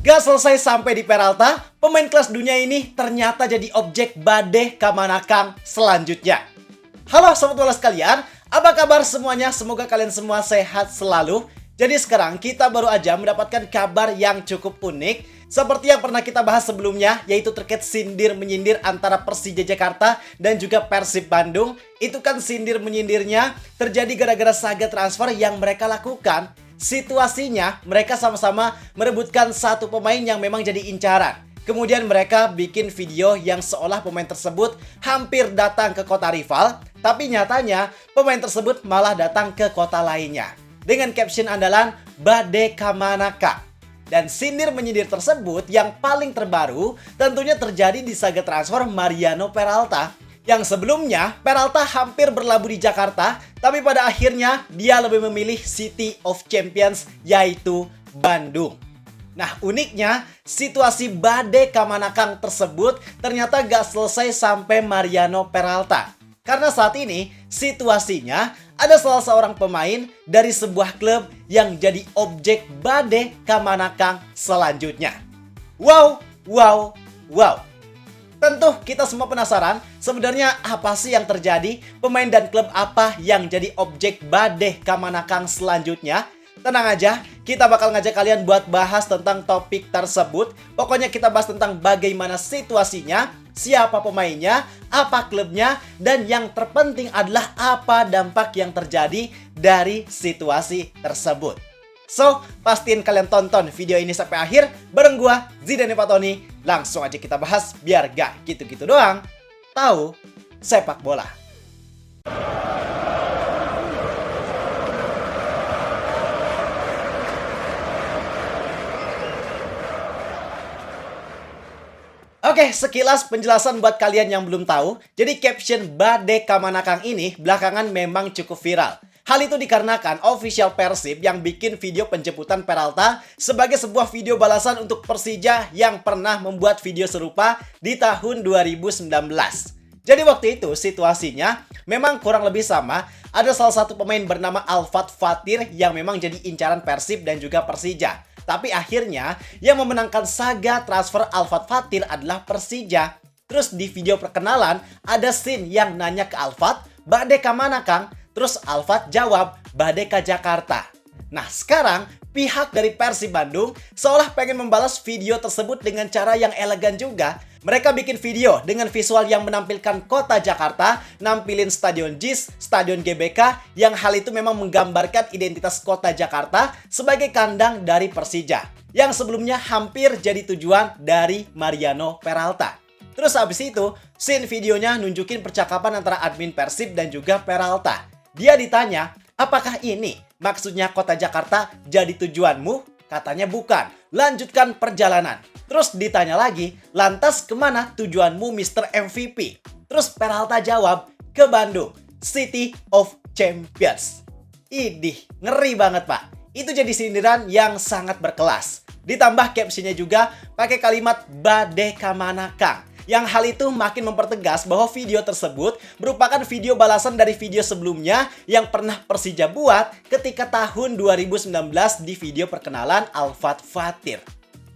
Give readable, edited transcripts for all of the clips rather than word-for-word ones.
Gak selesai sampai di Peralta, pemain kelas dunia ini ternyata jadi objek badai Kamanakang selanjutnya. Halo sobat bola sekalian, apa kabar semuanya? Semoga kalian semua sehat selalu. Jadi sekarang kita baru aja mendapatkan kabar yang cukup unik, seperti yang pernah kita bahas sebelumnya, yaitu terkait sindir-menyindir antara Persija Jakarta dan juga Persib Bandung. Itu kan sindir-menyindirnya terjadi gara-gara saga transfer yang mereka lakukan. Situasinya, mereka sama-sama merebutkan satu pemain yang memang jadi incaran. Kemudian mereka bikin video yang seolah pemain tersebut hampir datang ke kota rival, tapi nyatanya pemain tersebut malah datang ke kota lainnya. Dengan caption andalan, Badai Kamanakang. Dan sindir-menyindir tersebut yang paling terbaru tentunya terjadi di saga transfer Mariano Peralta. Yang sebelumnya, Peralta hampir berlabuh di Jakarta, tapi pada akhirnya dia lebih memilih City of Champions, yaitu Bandung. Nah, uniknya, situasi Badai Kamanakang tersebut ternyata gak selesai sampai Mariano Peralta. Karena saat ini, situasinya ada salah seorang pemain dari sebuah klub yang jadi objek Badai Kamanakang selanjutnya. Wow. Tentu kita semua penasaran sebenarnya apa sih yang terjadi, pemain dan klub apa yang jadi objek Badai Kamanakang selanjutnya. Tenang aja, kita bakal ngajak kalian buat bahas tentang topik tersebut. Pokoknya kita bahas tentang bagaimana situasinya, siapa pemainnya, apa klubnya, dan yang terpenting adalah apa dampak yang terjadi dari situasi tersebut. So, pastiin kalian tonton video ini sampai akhir bareng gua, Zidane Fatoni. Langsung aja kita bahas biar gak gitu-gitu doang. Tahu sepak bola. Oke, sekilas penjelasan buat kalian yang belum tahu. Jadi caption Badai Kamanakang ini belakangan memang cukup viral. Hal itu dikarenakan official Persib yang bikin video penjemputan Peralta sebagai sebuah video balasan untuk Persija yang pernah membuat video serupa di tahun 2019. Jadi waktu itu situasinya memang kurang lebih sama. Ada salah satu pemain bernama Alfat Fatir yang memang jadi incaran Persib dan juga Persija. Tapi akhirnya yang memenangkan saga transfer Alfat Fatir adalah Persija. Terus di video perkenalan ada scene yang nanya ke Alfat, Badai Kamanakang? Terus Alfat jawab, Badai Jakarta. Nah sekarang pihak dari Persib Bandung seolah pengen membalas video tersebut dengan cara yang elegan juga. Mereka bikin video dengan visual yang menampilkan kota Jakarta, nampilin Stadion JIS, Stadion GBK, yang hal itu memang menggambarkan identitas kota Jakarta sebagai kandang dari Persija, yang sebelumnya hampir jadi tujuan dari Mariano Peralta. Terus habis itu, scene videonya nunjukin percakapan antara admin Persib dan juga Peralta. Dia ditanya, apakah ini maksudnya kota Jakarta jadi tujuanmu? Katanya bukan, lanjutkan perjalanan. Terus ditanya lagi, lantas kemana tujuanmu Mr. MVP? Terus Peralta jawab, ke Bandung, City of Champions. Idih, ngeri banget pak. Itu jadi sindiran yang sangat berkelas. Ditambah captionnya juga pakai kalimat Badai Kamanakang. Yang hal itu makin mempertegas bahwa video tersebut merupakan video balasan dari video sebelumnya yang pernah Persija buat ketika tahun 2019 di video perkenalan Alfat Fatir.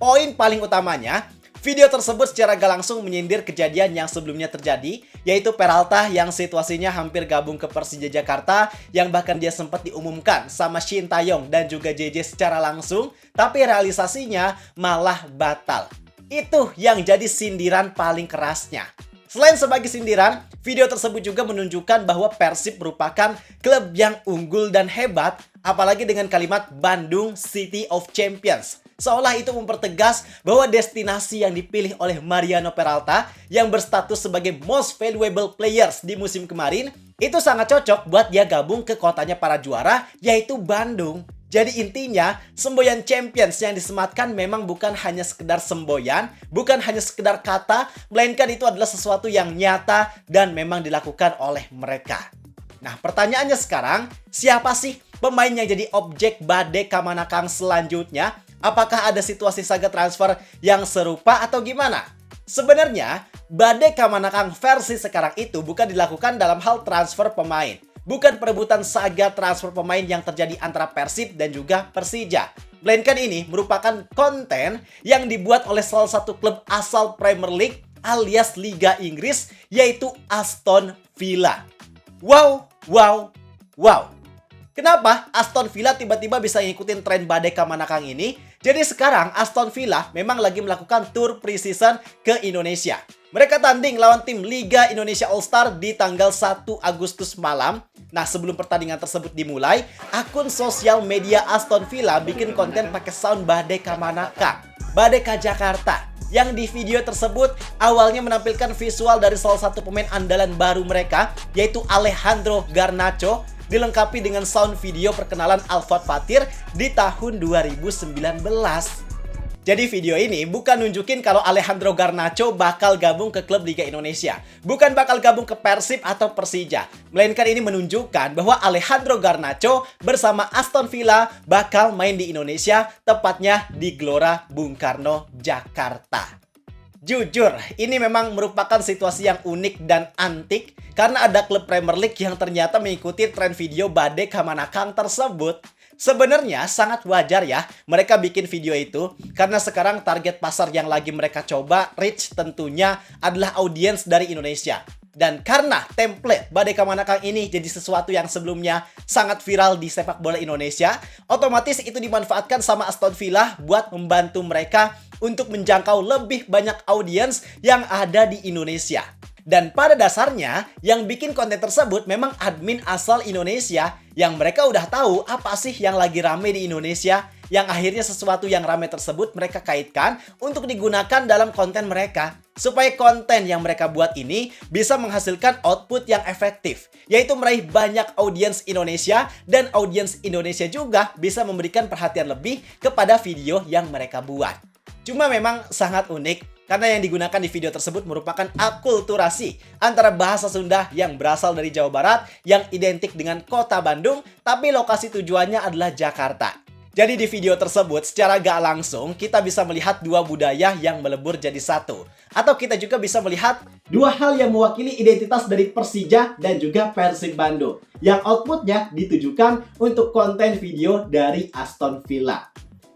Poin paling utamanya, video tersebut secara gak langsung menyindir kejadian yang sebelumnya terjadi, yaitu Peralta yang situasinya hampir gabung ke Persija Jakarta, yang bahkan dia sempat diumumkan sama Shin Taeyong dan juga JJ secara langsung, tapi realisasinya malah batal. Itu yang jadi sindiran paling kerasnya. Selain sebagai sindiran, video tersebut juga menunjukkan bahwa Persib merupakan klub yang unggul dan hebat, apalagi dengan kalimat Bandung City of Champions. Seolah itu mempertegas bahwa destinasi yang dipilih oleh Mariano Peralta yang berstatus sebagai most valuable players di musim kemarin itu sangat cocok buat dia gabung ke kotanya para juara, yaitu Bandung. Jadi intinya, semboyan Champions yang disematkan memang bukan hanya sekedar semboyan, bukan hanya sekedar kata, melainkan itu adalah sesuatu yang nyata dan memang dilakukan oleh mereka. Nah, pertanyaannya sekarang, siapa sih pemain yang jadi objek Badai Kamanakang selanjutnya? Apakah ada situasi saga transfer yang serupa atau gimana? Sebenarnya, Badai Kamanakang versi sekarang itu bukan dilakukan dalam hal transfer pemain. bukan perebutan saga transfer pemain yang terjadi antara Persib dan juga Persija. Melainkan ini merupakan konten yang dibuat oleh salah satu klub asal Premier League alias Liga Inggris, yaitu Aston Villa. Wow, wow, wow. Kenapa Aston Villa tiba-tiba bisa ngikutin tren badai Kamanakang ini? Jadi sekarang Aston Villa memang lagi melakukan tour pre-season ke Indonesia. Mereka tanding lawan tim Liga Indonesia All-Star di tanggal 1 Agustus malam. Nah, sebelum pertandingan tersebut dimulai, akun sosial media Aston Villa bikin konten pakai sound badai Kamanakang, badai Ka Jakarta. Yang di video tersebut awalnya menampilkan visual dari salah satu pemain andalan baru mereka, yaitu Alejandro Garnacho, dilengkapi dengan sound video perkenalan Alfred Fatir di tahun 2019. Jadi video ini bukan nunjukin kalau Alejandro Garnacho bakal gabung ke klub Liga Indonesia, bukan bakal gabung ke Persib atau Persija, melainkan ini menunjukkan bahwa Alejandro Garnacho bersama Aston Villa bakal main di Indonesia, tepatnya di Gelora Bung Karno, Jakarta. Jujur, ini memang merupakan situasi yang unik dan antik karena ada klub Premier League yang ternyata mengikuti tren video badai Kamanakang tersebut. Sebenarnya sangat wajar ya mereka bikin video itu karena sekarang target pasar yang lagi mereka coba reach tentunya adalah audiens dari Indonesia. Dan karena template badai Kamanakang ini jadi sesuatu yang sebelumnya sangat viral di sepak bola Indonesia, otomatis itu dimanfaatkan sama Aston Villa buat membantu mereka untuk menjangkau lebih banyak audiens yang ada di Indonesia. Dan pada dasarnya, yang bikin konten tersebut memang admin asal Indonesia yang mereka udah tahu apa sih yang lagi rame di Indonesia, yang akhirnya sesuatu yang rame tersebut mereka kaitkan untuk digunakan dalam konten mereka. Supaya konten yang mereka buat ini bisa menghasilkan output yang efektif, yaitu meraih banyak audiens Indonesia, dan audiens Indonesia juga bisa memberikan perhatian lebih kepada video yang mereka buat. Cuma memang sangat unik karena yang digunakan di video tersebut merupakan akulturasi antara bahasa Sunda yang berasal dari Jawa Barat yang identik dengan kota Bandung, tapi lokasi tujuannya adalah Jakarta. Jadi di video tersebut secara gak langsung kita bisa melihat dua budaya yang melebur jadi satu. Atau kita juga bisa melihat dua hal yang mewakili identitas dari Persija dan juga Persib Bandung, yang outputnya ditujukan untuk konten video dari Aston Villa.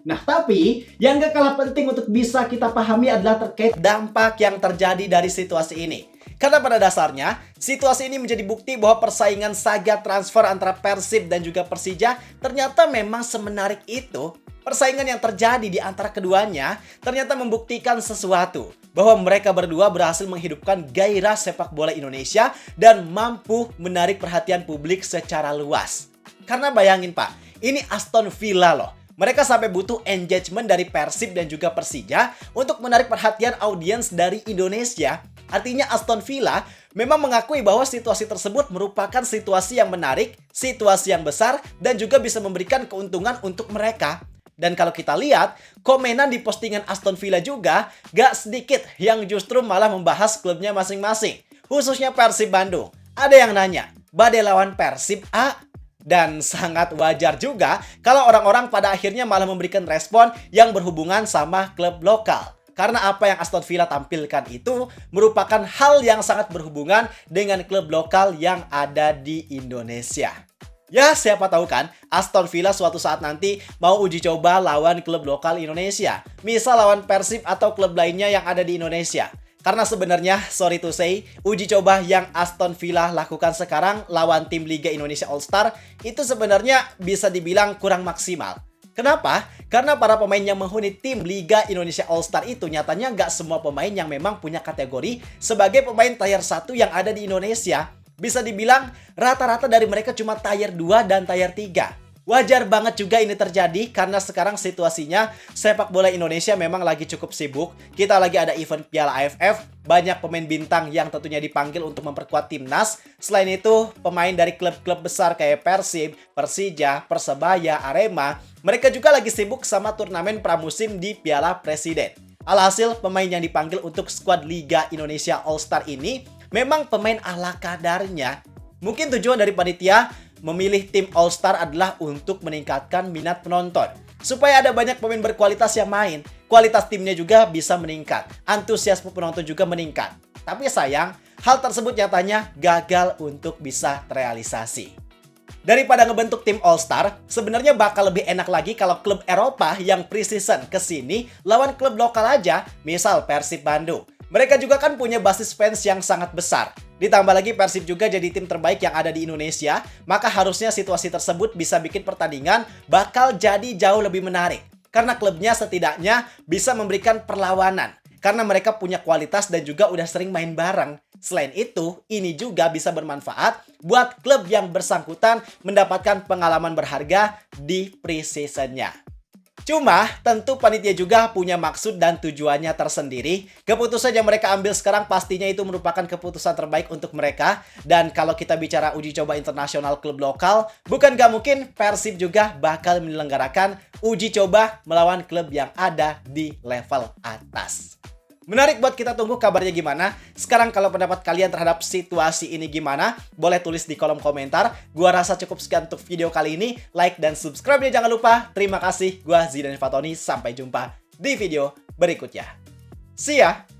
Nah, tapi yang gak kalah penting untuk bisa kita pahami adalah terkait dampak yang terjadi dari situasi ini. Karena pada dasarnya, situasi ini menjadi bukti bahwa persaingan saga transfer antara Persib dan juga Persija ternyata memang semenarik itu. Persaingan yang terjadi di antara keduanya ternyata membuktikan sesuatu, bahwa mereka berdua berhasil menghidupkan gairah sepak bola Indonesia dan mampu menarik perhatian publik secara luas. Karena bayangin Pak, ini Aston Villa loh. Mereka sampai butuh engagement dari Persib dan juga Persija untuk menarik perhatian audiens dari Indonesia. Artinya Aston Villa memang mengakui bahwa situasi tersebut merupakan situasi yang menarik, situasi yang besar, dan juga bisa memberikan keuntungan untuk mereka. Dan kalau kita lihat, komenan di postingan Aston Villa juga gak sedikit yang justru malah membahas klubnya masing-masing. Khususnya Persib Bandung. Ada yang nanya, badai lawan Persib A? Dan sangat wajar juga kalau orang-orang pada akhirnya malah memberikan respon yang berhubungan sama klub lokal. Karena apa yang Aston Villa tampilkan itu merupakan hal yang sangat berhubungan dengan klub lokal yang ada di Indonesia. Ya, siapa tahu kan Aston Villa suatu saat nanti mau uji coba lawan klub lokal Indonesia. Misal lawan Persib atau klub lainnya yang ada di Indonesia. Karena sebenarnya, sorry to say, uji coba yang Aston Villa lakukan sekarang lawan tim Liga Indonesia All-Star itu sebenarnya bisa dibilang kurang maksimal. Kenapa? Karena para pemain yang menghuni tim Liga Indonesia All-Star itu nyatanya nggak semua pemain yang memang punya kategori sebagai pemain tier 1 yang ada di Indonesia. Bisa dibilang rata-rata dari mereka cuma tier 2 dan tier 3. Wajar banget juga ini terjadi karena sekarang situasinya sepak bola Indonesia memang lagi cukup sibuk. Kita lagi ada event Piala AFF, banyak pemain bintang yang tentunya dipanggil untuk memperkuat timnas. Selain itu, pemain dari klub-klub besar kayak Persib, Persija, Persebaya, Arema, mereka juga lagi sibuk sama turnamen pramusim di Piala Presiden. Alhasil, pemain yang dipanggil untuk skuad Liga Indonesia All-Star ini memang pemain ala kadarnya. Mungkin tujuan dari panitia memilih tim All-Star adalah untuk meningkatkan minat penonton. Supaya ada banyak pemain berkualitas yang main, kualitas timnya juga bisa meningkat. Antusiasme penonton juga meningkat. Tapi sayang, hal tersebut nyatanya gagal untuk bisa terrealisasi. Daripada ngebentuk tim All-Star, sebenarnya bakal lebih enak lagi kalau klub Eropa yang pre-season kesini lawan klub lokal aja, misal Persib Bandung. Mereka juga kan punya basis fans yang sangat besar. Ditambah lagi Persib juga jadi tim terbaik yang ada di Indonesia, maka harusnya situasi tersebut bisa bikin pertandingan bakal jadi jauh lebih menarik. Karena klubnya setidaknya bisa memberikan perlawanan. Karena mereka punya kualitas dan juga udah sering main bareng. Selain itu, ini juga bisa bermanfaat buat klub yang bersangkutan mendapatkan pengalaman berharga di pre-seasonnya. Cuma, tentu panitia juga punya maksud dan tujuannya tersendiri. Keputusan yang mereka ambil sekarang pastinya itu merupakan keputusan terbaik untuk mereka. Dan kalau kita bicara uji coba internasional klub lokal, bukan gak mungkin Persib juga bakal menyelenggarakan uji coba melawan klub yang ada di level atas. Menarik buat kita tunggu kabarnya gimana. Sekarang kalau pendapat kalian terhadap situasi ini gimana? Boleh tulis di kolom komentar. Gua rasa cukup sekian untuk video kali ini. Like dan subscribe-nya jangan lupa. Terima kasih. Gua Zidan Fatoni. Sampai jumpa di video berikutnya. See ya!